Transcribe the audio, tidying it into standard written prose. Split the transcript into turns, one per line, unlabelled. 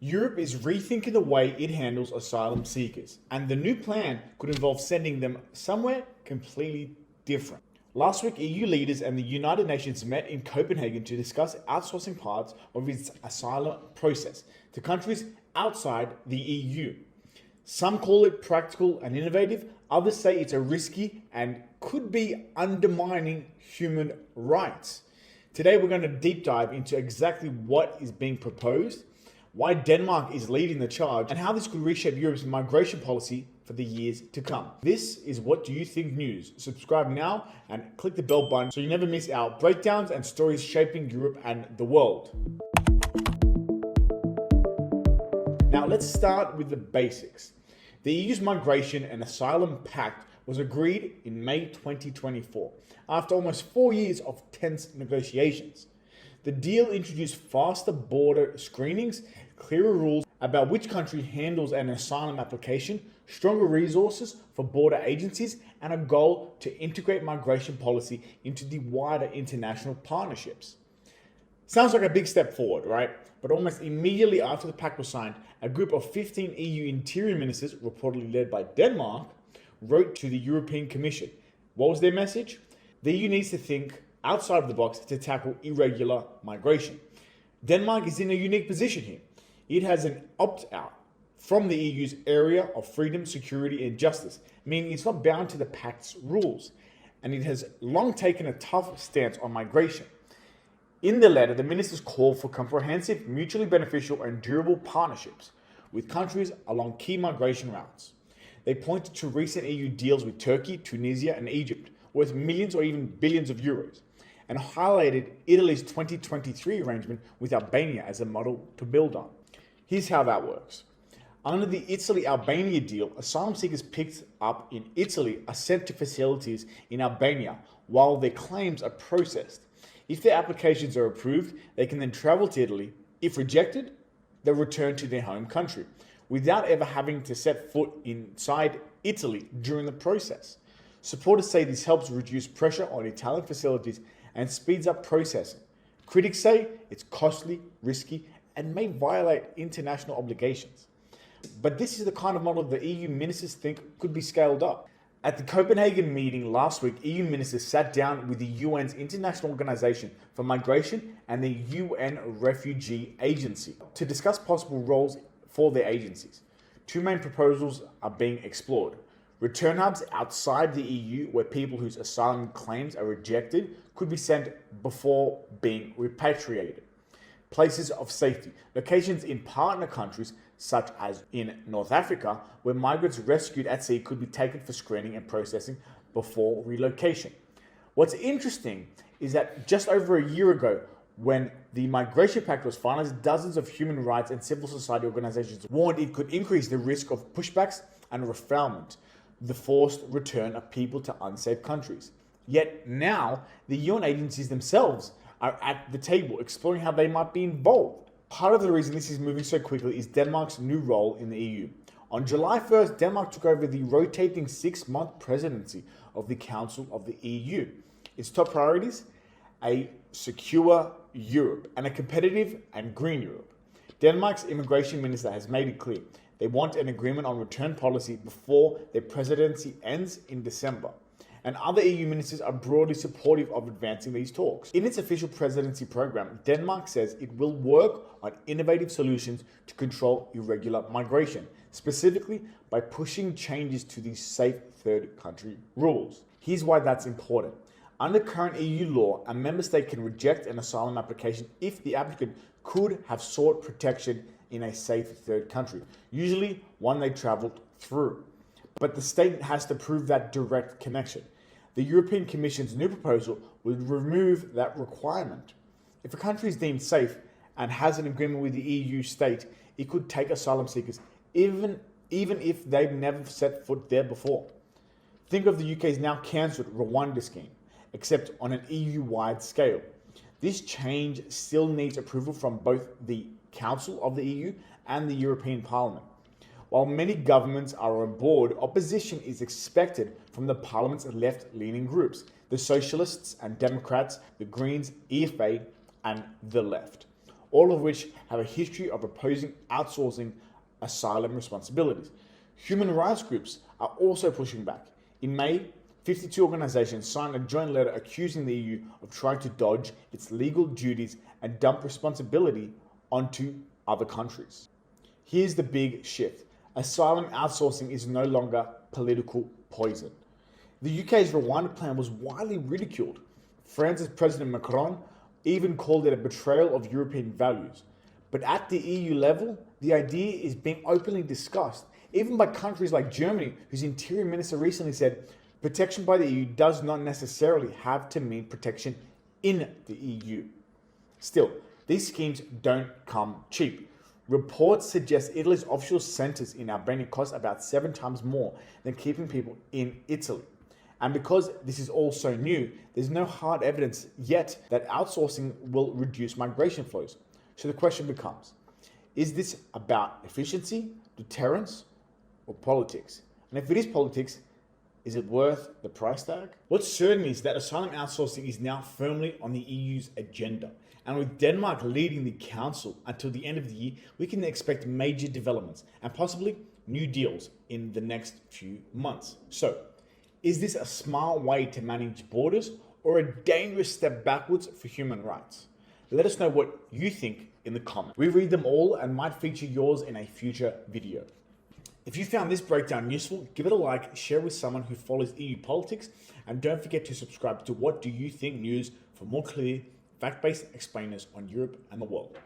Europe is rethinking the way it handles asylum seekers, and the new plan could involve sending them somewhere completely different. Last week, EU leaders and the United Nations met in Copenhagen to discuss outsourcing parts of its asylum process to countries outside the EU. Some call it practical and innovative, others say it's a risky and could be undermining human rights. Today, we're going to deep dive into exactly what is being proposed, why Denmark is leading the charge, and how this could reshape Europe's migration policy for the years to come. This is What Do You Think News. Subscribe now and click the bell button so you never miss our breakdowns and stories shaping Europe and the world. Now let's start with the basics. The EU's Migration and Asylum Pact was agreed in May 2024 after almost 4 years of tense negotiations. The deal introduced faster border screenings, clearer rules about which country handles an asylum application, stronger resources for border agencies, and a goal to integrate migration policy into the wider international partnerships. Sounds like a big step forward, right? But almost immediately after the pact was signed, a group of 15 EU interior ministers, reportedly led by Denmark, wrote to the European Commission. What was their message? The EU needs to think outside of the box to tackle irregular migration. Denmark is in a unique position here. It has an opt-out from the EU's area of freedom, security, and justice, meaning it's not bound to the pact's rules, and it has long taken a tough stance on migration. In the letter, the ministers called for comprehensive, mutually beneficial, and durable partnerships with countries along key migration routes. They pointed to recent EU deals with Turkey, Tunisia, and Egypt, worth millions or even billions of euros, and highlighted Italy's 2023 arrangement with Albania as a model to build on. Here's how that works. Under the Italy-Albania deal, asylum seekers picked up in Italy are sent to facilities in Albania while their claims are processed. If their applications are approved, they can then travel to Italy. If rejected, they'll return to their home country without ever having to set foot inside Italy during the process. Supporters say this helps reduce pressure on Italian facilities and speeds up processing. Critics say it's costly, risky, and may violate international obligations. But this is the kind of model the EU ministers think could be scaled up. At the Copenhagen meeting last week, EU ministers sat down with the UN's International Organization for Migration and the UN Refugee Agency to discuss possible roles for their agencies. Two main proposals are being explored. Return hubs outside the EU where people whose asylum claims are rejected could be sent before being repatriated. Places of safety, locations in partner countries such as in North Africa where migrants rescued at sea could be taken for screening and processing before relocation. What's interesting is that just over a year ago, when the Migration Pact was finalized, dozens of human rights and civil society organizations warned it could increase the risk of pushbacks and refoulement, the forced return of people to unsafe countries. Yet now, the UN agencies themselves are at the table exploring how they might be involved. Part of the reason this is moving so quickly is Denmark's new role in the EU. On July 1st, Denmark took over the rotating 6-month presidency of the Council of the EU. Its top priorities? A secure Europe and a competitive and green Europe. Denmark's immigration minister has made it clear they want an agreement on return policy before their presidency ends in December. And other EU ministers are broadly supportive of advancing these talks. In its official presidency program, Denmark says it will work on innovative solutions to control irregular migration, specifically by pushing changes to the safe third country rules. Here's why that's important. Under current EU law, a member state can reject an asylum application if the applicant could have sought protection in a safe third country, usually one they traveled through. But the state has to prove that direct connection. The European Commission's new proposal would remove that requirement. If a country is deemed safe and has an agreement with the EU state, it could take asylum seekers even if they've never set foot there before. Think of the UK's now cancelled Rwanda scheme, except on an EU-wide scale. This change still needs approval from both the Council of the EU and the European Parliament. While many governments are on board, opposition is expected from the Parliament's left-leaning groups, the Socialists and Democrats, the Greens, EFA, and the Left. all of which have a history of opposing outsourcing asylum responsibilities. Human rights groups are also pushing back. In May, 52 organizations signed a joint letter accusing the EU of trying to dodge its legal duties and dump responsibility onto other countries. Here's the big shift. Asylum outsourcing is no longer political poison. The UK's Rwanda plan was widely ridiculed. France's President Macron even called it a betrayal of European values. But at the EU level, the idea is being openly discussed, even by countries like Germany, whose interior minister recently said, protection by the EU does not necessarily have to mean protection in the EU. Still, these schemes don't come cheap. Reports suggest Italy's offshore centers in Albania cost about 7 times more than keeping people in Italy. And because this is all so new, there's no hard evidence yet that outsourcing will reduce migration flows. So the question becomes, is this about efficiency, deterrence, or politics? And if it is politics, is it worth the price tag? What's certain is that asylum outsourcing is now firmly on the EU's agenda. And with Denmark leading the council until the end of the year, we can expect major developments and possibly new deals in the next few months. So, is this a smart way to manage borders or a dangerous step backwards for human rights? Let us know what you think in the comments. We read them all and might feature yours in a future video. If you found this breakdown useful, give it a like, share with someone who follows EU politics, and don't forget to subscribe to What Do You Think News for more clear, fact-based explainers on Europe and the world.